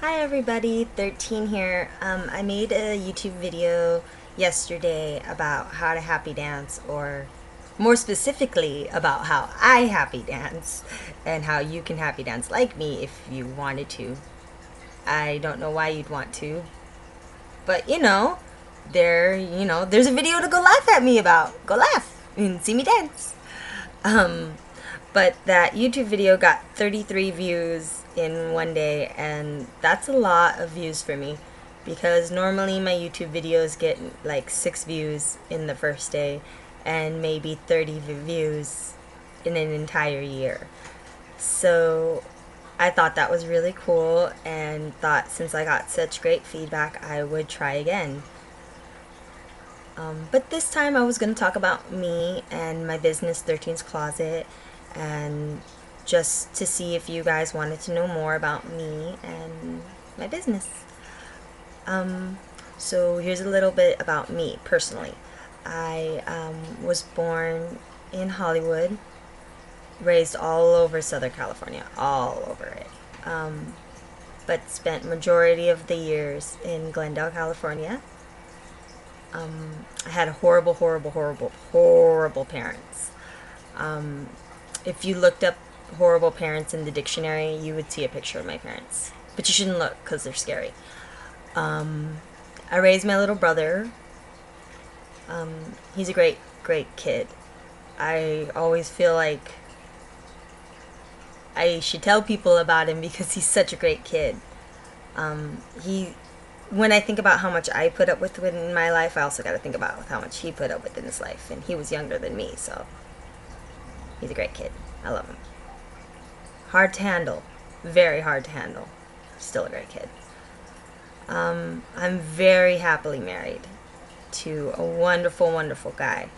Hi everybody, 13 here. I made a YouTube video yesterday about how to happy dance, or more specifically about how I happy dance and how you can happy dance like me if you wanted to. I don't know why you'd want to, but there's a video to go laugh at me about. Go laugh and see me dance. Um, but that YouTube video got 33 views in one day, and that's a lot of views for me because normally my YouTube videos get like 6 views in the first day and maybe 30 views in an entire year. So I thought that was really cool and thought since I got such great feedback, I would try again. But this time I was going to talk about me and my business, 13's Closet, and just to see if you guys wanted to know more about me and my business. So here's a little bit about me personally. I was born in Hollywood, raised all over Southern California, all over it. But spent majority of the years in Glendale, California. I had horrible, horrible, horrible, horrible parents. If you looked up horrible parents in the dictionary, you would see a picture of my parents. But you shouldn't look because they're scary. I raised my little brother. He's a great, great kid. I always feel like I should tell people about him because he's such a great kid. When I think about how much I put up with in my life, I also got to think about how much he put up with in his life. And he was younger than me, so he's a great kid. I love him. Hard to handle. Very hard to handle. Still a great kid. I'm very happily married to a wonderful, wonderful guy.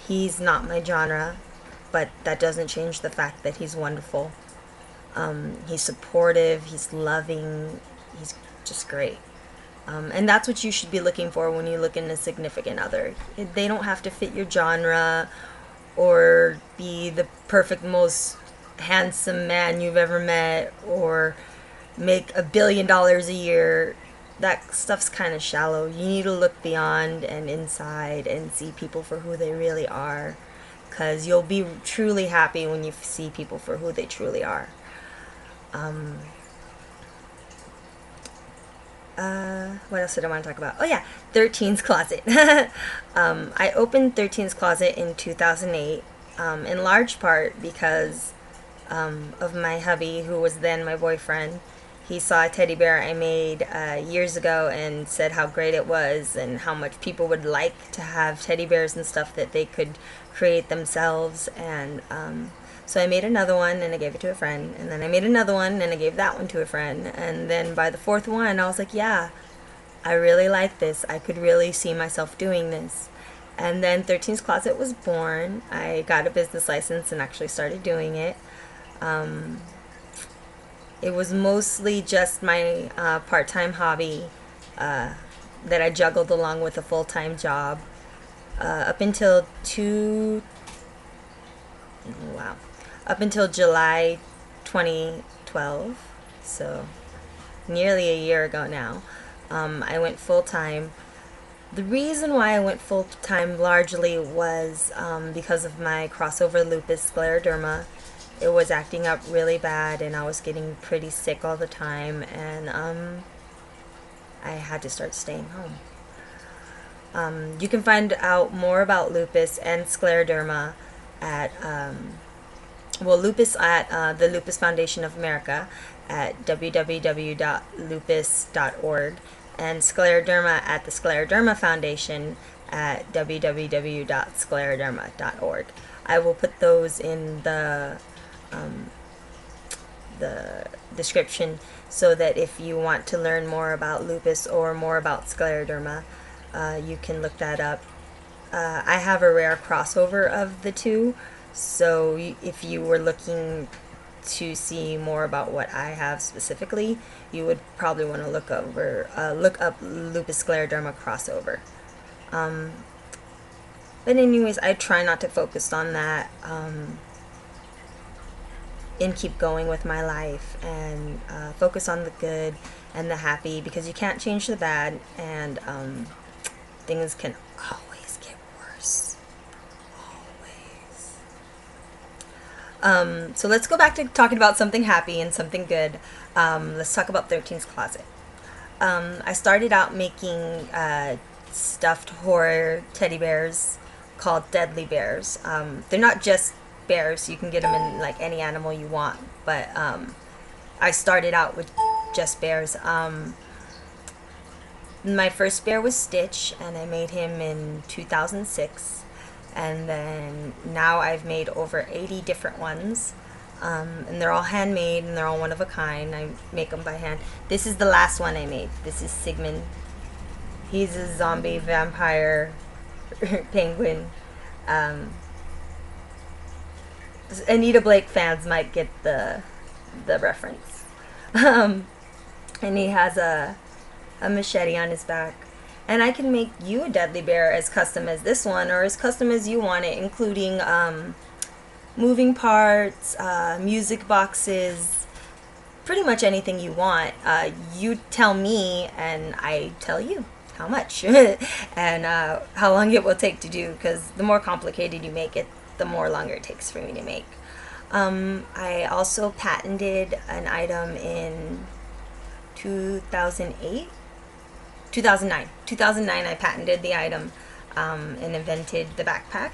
He's not my genre, but that doesn't change the fact that he's wonderful. He's supportive, he's loving, he's just great. And that's what you should be looking for when you look in a significant other. They don't have to fit your genre or be the perfect, most handsome man you've ever met or make $1 billion a year. That stuff's kind of shallow. You need to look beyond and inside and see people for who they really are, because you'll be truly happy when you see people for who they truly are. What else did I want to talk about? Oh yeah, 13's Closet. I opened 13's Closet in 2008, in large part because of my hubby, who was then my boyfriend. He saw a teddy bear I made years ago and said how great it was and how much people would like to have teddy bears and stuff that they could create themselves. And so I made another one and I gave it to a friend. And then I made another one and I gave that one to a friend. And then by the 4th one, I was like, yeah, I really like this. I could really see myself doing this. And then 13's Closet was born. I got a business license and actually started doing it. It was mostly just my part-time hobby that I juggled along with a full-time job up until July 2012, so nearly a year ago now. I went full-time. The reason why I went full-time largely was because of my crossover lupus scleroderma. It was acting up really bad and I was getting pretty sick all the time, and I had to start staying home. You can find out more about lupus and scleroderma at lupus at the Lupus Foundation of America at www.lupus.org, and scleroderma at the Scleroderma Foundation at www.scleroderma.org. I will put those in the description so that if you want to learn more about lupus or more about scleroderma, you can look that up. I have a rare crossover of the two, so if you were looking to see more about what I have specifically, you would probably want to look up lupus scleroderma crossover. But anyways, I try not to focus on that. and keep going with my life, and focus on the good and the happy, because you can't change the bad, and things can always get worse. Always. So let's go back to talking about something happy and something good. Let's talk about 13's closet. I started out making stuffed horror teddy bears called Deadly Bears. They're not just bears. You can get them in like any animal you want, but I started out with just bears. My first bear was Stitch, and I made him in 2006, and then now I've made over 80 different ones, and they're all handmade, and they're all one of a kind. I make them by hand. This is the last one I made. This is Sigmund. He's a zombie vampire penguin. Anita Blake fans might get the reference. And he has a machete on his back. And I can make you a Deadly Bear as custom as this one, or as custom as you want it, including moving parts, music boxes, pretty much anything you want. You tell me and I tell you how much and how long it will take to do, because the more complicated you make it, the more longer it takes for me to make. I also patented an item in 2009. I patented the item and invented the backpack.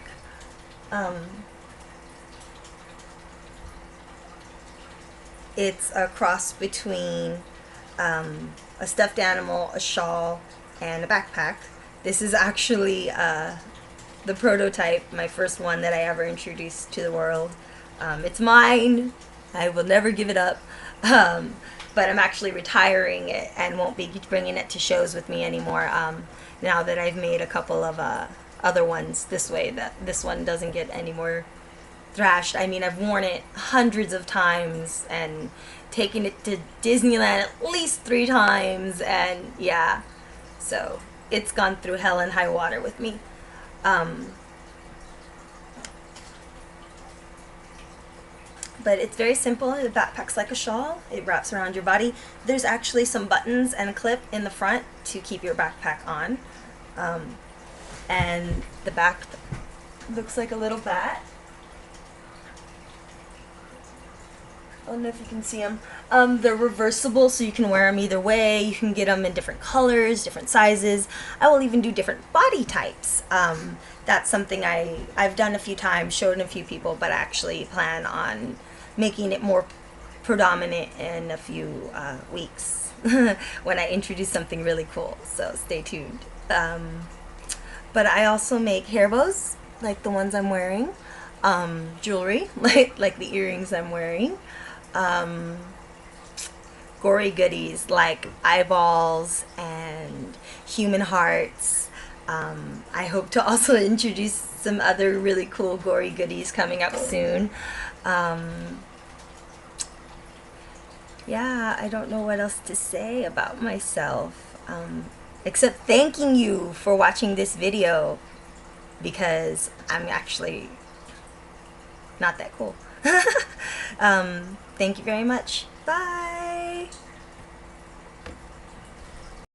It's a cross between a stuffed animal, a shawl, and a backpack. This is actually the prototype, my first one that I ever introduced to the world. It's mine. I will never give it up. But I'm actually retiring it and won't be bringing it to shows with me anymore. Now that I've made a couple of other ones this way, that this one doesn't get any more thrashed. I mean, I've worn it hundreds of times and taken it to Disneyland at least 3 times, and yeah, so it's gone through hell and high water with me. But it's very simple. The backpack's like a shawl. It wraps around your body. There's actually some buttons and a clip in the front to keep your backpack on. And the back looks like a little bat. I don't know if you can see them. They're reversible, so you can wear them either way. You can get them in different colors, different sizes. I will even do different body types. That's something I've done a few times, showed a few people, but I actually plan on making it more predominant in a few weeks when I introduce something really cool, so stay tuned. But I also make hair bows, like the ones I'm wearing, jewelry, like the earrings I'm wearing, gory goodies like eyeballs and human hearts. I hope to also introduce some other really cool gory goodies coming up soon. Yeah, I don't know what else to say about myself, except thanking you for watching this video, because I'm actually not that cool. Thank you very much. Bye!